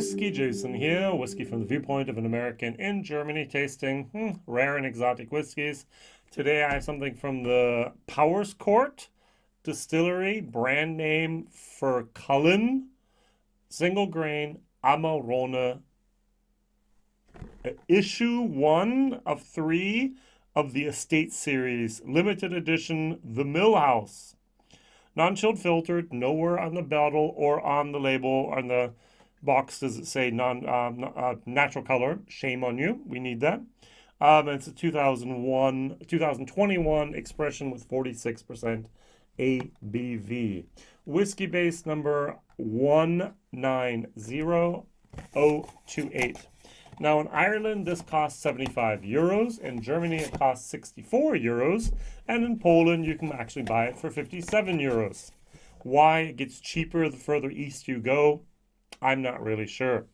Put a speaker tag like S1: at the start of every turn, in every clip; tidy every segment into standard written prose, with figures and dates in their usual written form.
S1: WhiskyJason here, whiskey from the viewpoint of an American in Germany, tasting rare and exotic whiskeys. Today I have something from the Powerscourt Distillery, brand name Fercullen, single grain Amarone, issue 1 of 3 of the Estate Series, limited edition, the Millhouse. Non-chilled filtered, nowhere on the bottle or on the label, on the box does it say natural color. Shame on you. We need that. It's a 2021 expression with 46% ABV. Whiskybase number 190028. Now in Ireland this costs 75 euros, in Germany it costs 64 euros, and in Poland you can actually buy it for 57 euros. Why it gets cheaper the further east you go, I'm not really sure.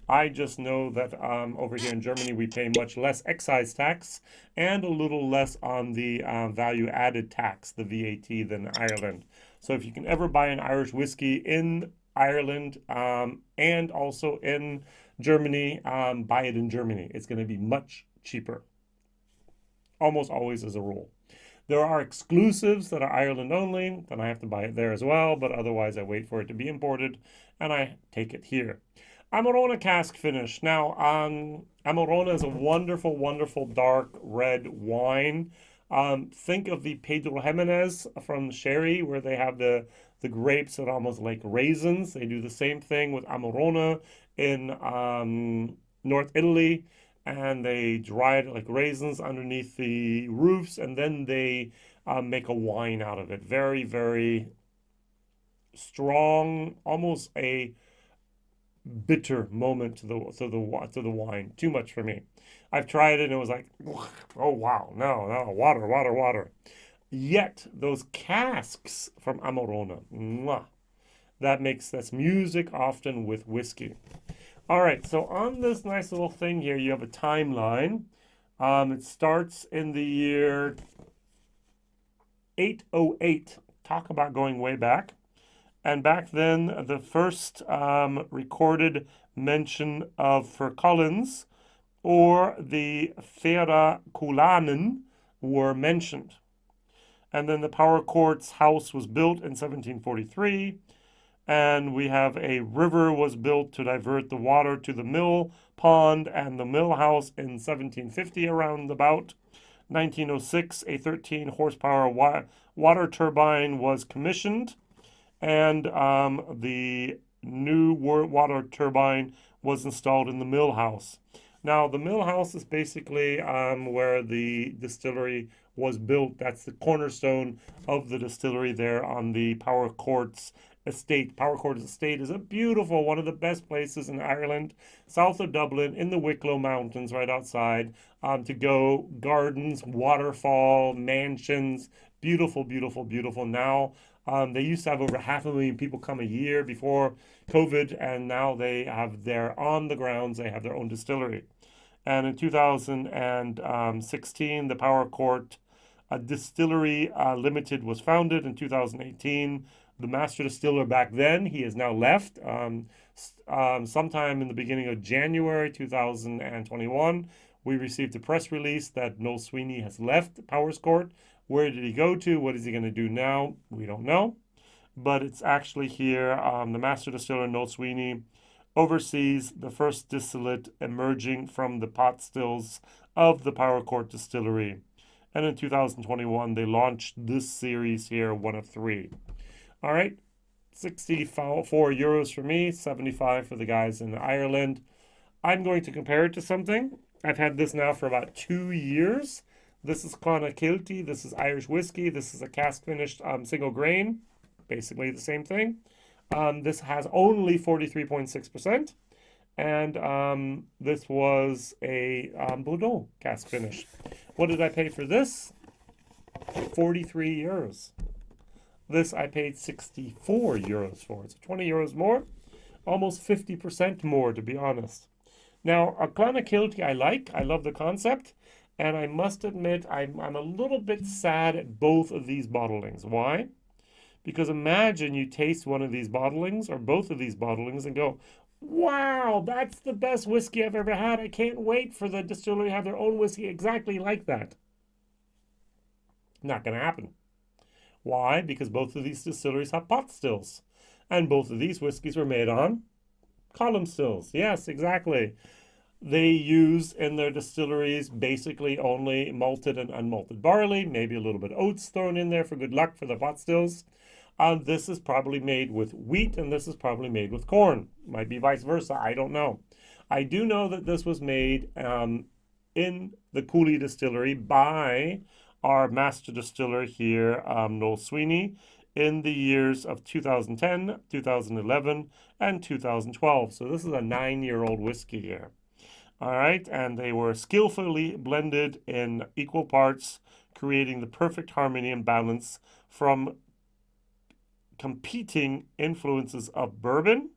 S1: I just know that over here in Germany we pay much less excise tax and a little less on the value added tax, the VAT, than Ireland. So if you can ever buy an Irish whiskey in Ireland and also in Germany, buy it in Germany. It's going to be much cheaper. Almost always as a rule. There are exclusives that are Ireland only, then I have to buy it there as well, but otherwise I wait for it to be imported and I take it here. Amarone Cask Finish. Now, Amarone is a wonderful, wonderful dark red wine. Think of the Pedro Jimenez from Serie, where they have the grapes that are almost like raisins. They do the same thing with Amarone in North Italy, and they dry it like raisins underneath the roofs, and then they make a wine out of it. Very, very strong, almost a bitter moment to the wine. Too much for me. I've tried it and it was like, oh wow, no, water. Yet those casks from Amarone, that's music often with whiskey. All right, so on this nice little thing here, you have a timeline. It starts in the year 808. Talk about going way back. And back then, the first recorded mention of Fercullens or the Fercullen were mentioned. And then the Powercourt's house was built in 1743. And we have a river was built to divert the water to the mill pond and the mill house in 1750 around about. 1906, a 13 horsepower water turbine was commissioned. And the new water turbine was installed in the mill house. Now, the mill house is basically where the distillery was built. That's the cornerstone of the distillery there on the Powercourt Estate. Powercourt Estate is a beautiful, one of the best places in Ireland, south of Dublin, in the Wicklow Mountains, right outside, to go. Gardens, waterfall, mansions, beautiful, beautiful, beautiful. Now, they used to have over 500,000 people come a year before COVID, and now they have on the grounds, they have their own distillery. And in 2016, the Powercourt Distillery Limited was founded. In 2018, the Master Distiller back then, he has now left. Sometime in the beginning of January 2021, we received a press release that Noel Sweeney has left Powerscourt. Where did he go to? What is he going to do now? We don't know. But it's actually here. The Master Distiller, Noel Sweeney, oversees the first distillate emerging from the pot stills of the Powercourt Distillery. And in 2021, they launched this series here, 1 of 3. All right, 64 euros for me, 75 for the guys in Ireland. I'm going to compare it to something. I've had this now for about 2 years. This is Clonakilty. This is Irish whiskey. This is a cask finished single grain. Basically the same thing. This has only 43.6%. And this was a Bordeaux cask finish. What did I pay for this? 43 euros. This I paid 64 euros for. It's 20 euros more. Almost 50% more, to be honest. Now, a Clonakilty I like. I love the concept. And I must admit, I'm a little bit sad at both of these bottlings. Why? Because imagine you taste one of these bottlings or both of these bottlings and go, Wow, that's the best whiskey I've ever had. I can't wait for the distillery to have their own whiskey exactly like that. Not going to happen. Why? Because both of these distilleries have pot stills. And both of these whiskeys were made on column stills. Yes, exactly. They use in their distilleries basically only malted and unmalted barley, maybe a little bit of oats thrown in there for good luck for the pot stills. This is probably made with wheat and this is probably made with corn. Might be vice versa. I don't know. I do know that this was made in the Cooley Distillery by our master distiller here, Noel Sweeney, in the years of 2010, 2011, and 2012. So this is a 9-year-old whiskey here. All right, and they were skillfully blended in equal parts, creating the perfect harmony and balance from competing influences of bourbon,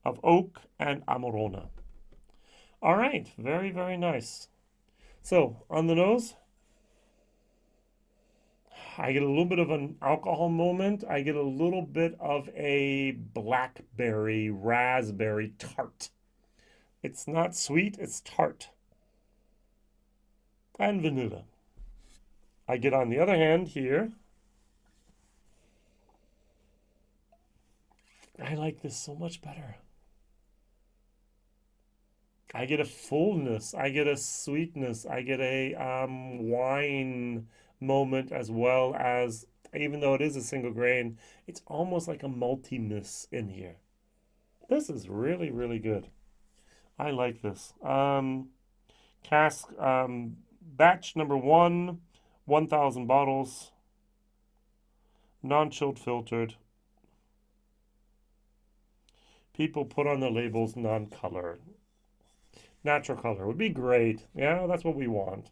S1: of oak, and Amarone. All right, very, very nice. So, on the nose, I get a little bit of an alcohol moment. I get a little bit of a blackberry, raspberry tart. It's not sweet, it's tart. And vanilla. I get, on the other hand, here, I like this so much better. I get a fullness, I get a sweetness, I get a wine moment, as well as, even though it is a single grain, it's almost like a maltiness in here. This is really, really good. I like this. Cask, batch number 1, 1,000 bottles, non-chilled filtered. People put on the labels non-color. Natural color would be great. Yeah, that's what we want.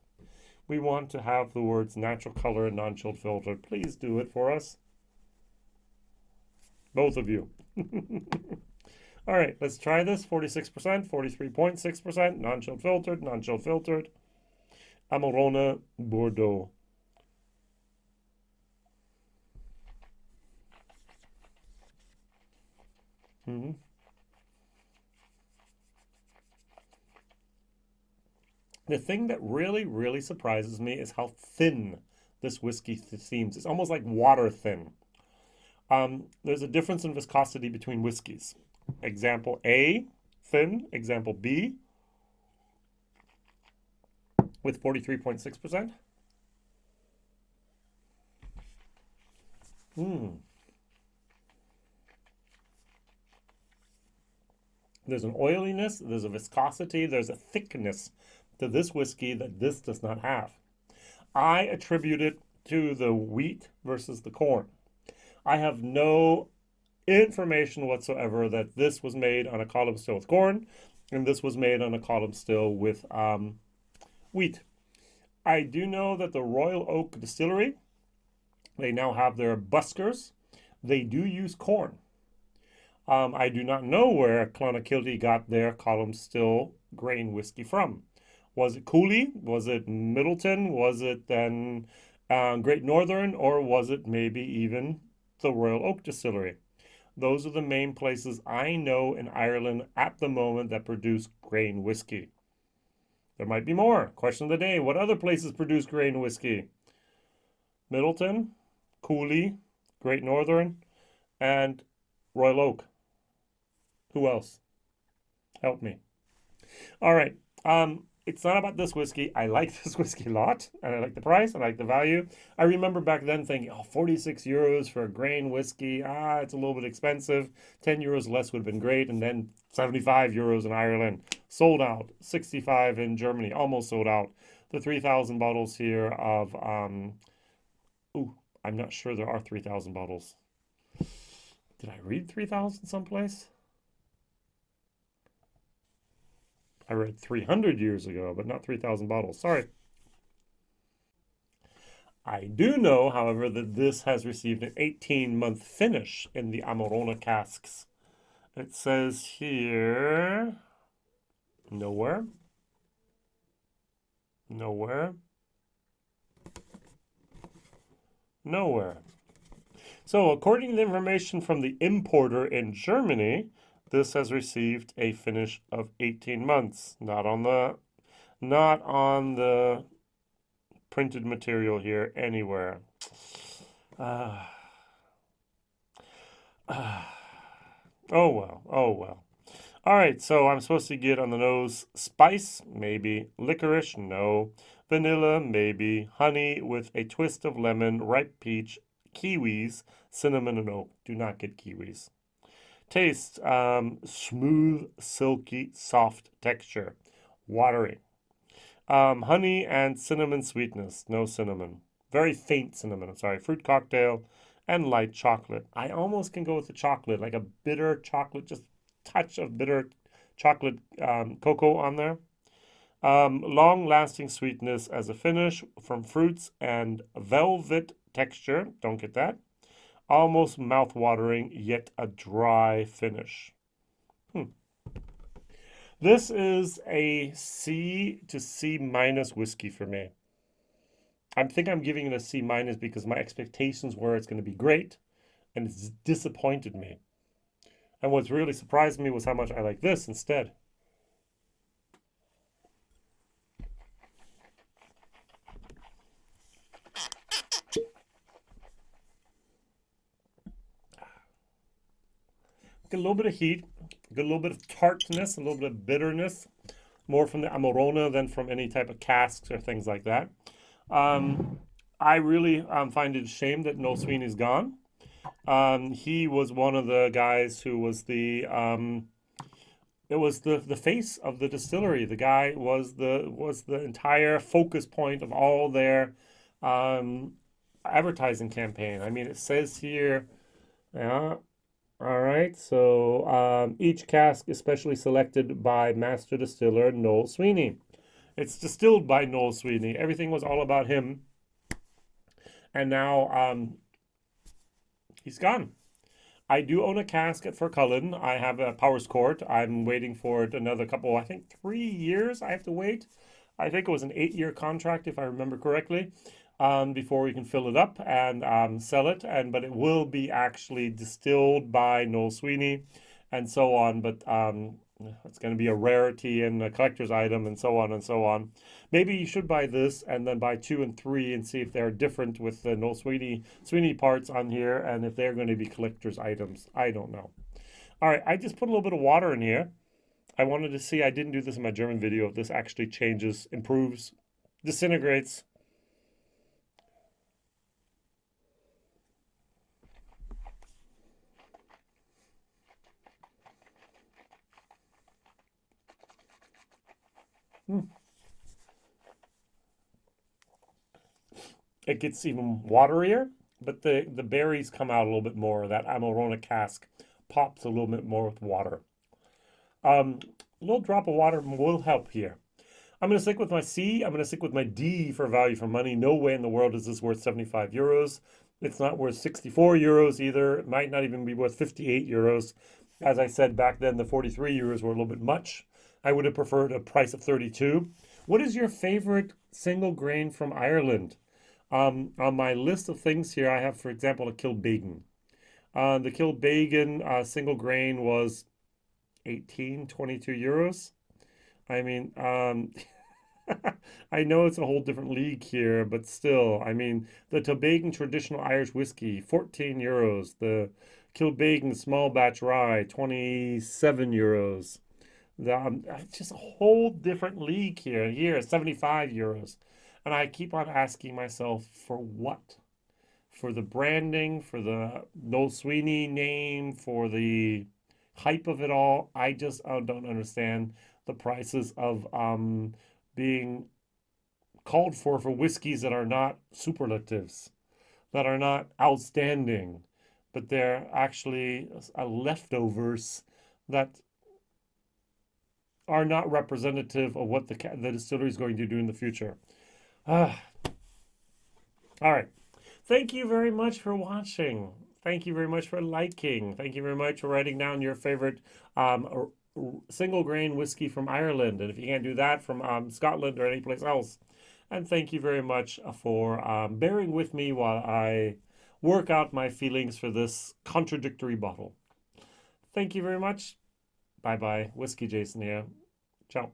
S1: We want to have the words natural color and non-chilled filtered. Please do it for us. Both of you. All right, let's try this. 46%, 43.6%, non-chilled filtered, non-chilled filtered. Amarone Bordeaux. Mm-hmm. The thing that really, really surprises me is how thin this whiskey seems. It's almost like water thin. There's a difference in viscosity between whiskeys. Example A, thin. Example B, with 43.6%. There's an oiliness, there's a viscosity, there's a thickness to this whiskey that this does not have. I attribute it to the wheat versus the corn. I have no information whatsoever that this was made on a column still with corn and this was made on a column still with wheat. I do know that the Royal Oak Distillery, they now have their buskers. They do use corn. I do not know where Clonakilty got their column still grain whiskey from. Was it Cooley? Was it Middleton? Was it then Great Northern? Or was it maybe even the Royal Oak Distillery? Those are the main places I know in Ireland at the moment that produce grain whiskey. There might be more. Question of the day. What other places produce grain whiskey? Middleton, Cooley, Great Northern, and Royal Oak. Who else? Help me. All right. It's not about this whiskey. I like this whiskey a lot, and I like the price. I like the value. I remember back then thinking, oh, 46 euros for a grain whiskey. It's a little bit expensive. 10 euros less would have been great. And then 75 euros in Ireland. Sold out. 65 in Germany. Almost sold out. The 3,000 bottles here of, I'm not sure there are 3,000 bottles. Did I read 3,000 someplace? I read 300 years ago, but not 3,000 bottles. Sorry. I do know, however, that this has received an 18-month finish in the Amarone casks. It says here, nowhere. So according to the information from the importer in Germany, this has received a finish of 18 months. Not on the printed material here anywhere. Oh well, oh well. All right, so I'm supposed to get on the nose spice, maybe. Licorice, no. Vanilla, maybe. Honey with a twist of lemon, ripe peach, kiwis, cinnamon, and oak. Do not get kiwis. Taste, smooth, silky, soft texture. Watery. Honey and cinnamon sweetness. No cinnamon. Very faint cinnamon, I'm sorry. Fruit cocktail and light chocolate. I almost can go with the chocolate, like a bitter chocolate, just touch of bitter chocolate cocoa on there. Long-lasting sweetness as a finish from fruits and velvet texture. Don't get that. Almost mouth-watering, yet a dry finish. This is a C to C minus whiskey for me. I think I'm giving it a C minus because my expectations were it's going to be great, and it's disappointed me. And what's really surprised me was how much I like this instead. Get a little bit of heat, get a little bit of tartness, a little bit of bitterness, more from the Amarone than from any type of casks or things like that. I really find it a shame that Noel Sweeney's gone. He was one of the guys who was the face of the distillery. The guy was the entire focus point of all their advertising campaign. I mean, it says here, yeah. All right, so each cask is specially selected by Master Distiller Noel Sweeney. It's distilled by Noel Sweeney. Everything was all about him. And now he's gone. I do own a cask at Fercullen. I have a Powerscourt. I'm waiting for it another couple, I think 3 years I have to wait. I think it was an 8-year contract, if I remember correctly, before we can fill it up and sell it. But it will be actually distilled by Noel Sweeney and so on. But it's going to be a rarity and a collector's item and so on and so on. Maybe you should buy this and then buy 2 and 3 and see if they're different with the Noel Sweeney parts on here and if they're going to be collector's items. I don't know. All right, I just put a little bit of water in here. I wanted to see, I didn't do this in my German video, if this actually changes, improves, disintegrates. It gets even waterier, but the berries come out a little bit more. That Amarone Cask pops a little bit more with water. A little drop of water will help here. I'm going to stick with my C. I'm going to stick with my D for value for money. No way in the world is this worth 75 euros. It's not worth 64 euros either. It might not even be worth 58 euros. As I said back then, the 43 euros were a little bit much. I would have preferred a price of 32. What is your favorite single grain from Ireland? On my list of things here, I have, for example, a Kilbeggan. The Kilbeggan single grain was 22 euros. I mean, I know it's a whole different league here, but still, I mean, the Kilbeggan traditional Irish whiskey, 14 euros. The Kilbeggan small batch rye, 27 euros. Just a whole different league here. Here, 75 euros. And I keep on asking myself, for what? For the branding, for the Noel Sweeney name, for the hype of it all. I just don't understand the prices of being called for whiskeys that are not superlatives, that are not outstanding, but they're actually leftovers that are not representative of what the distillery is going to do in the future. All right. Thank you very much for watching. Thank you very much for liking. Thank you very much for writing down your favorite single grain whiskey from Ireland. And if you can't do that, from Scotland or any place else. And thank you very much for bearing with me while I work out my feelings for this contradictory bottle. Thank you very much. Bye bye. Whiskey Jason here. Ciao.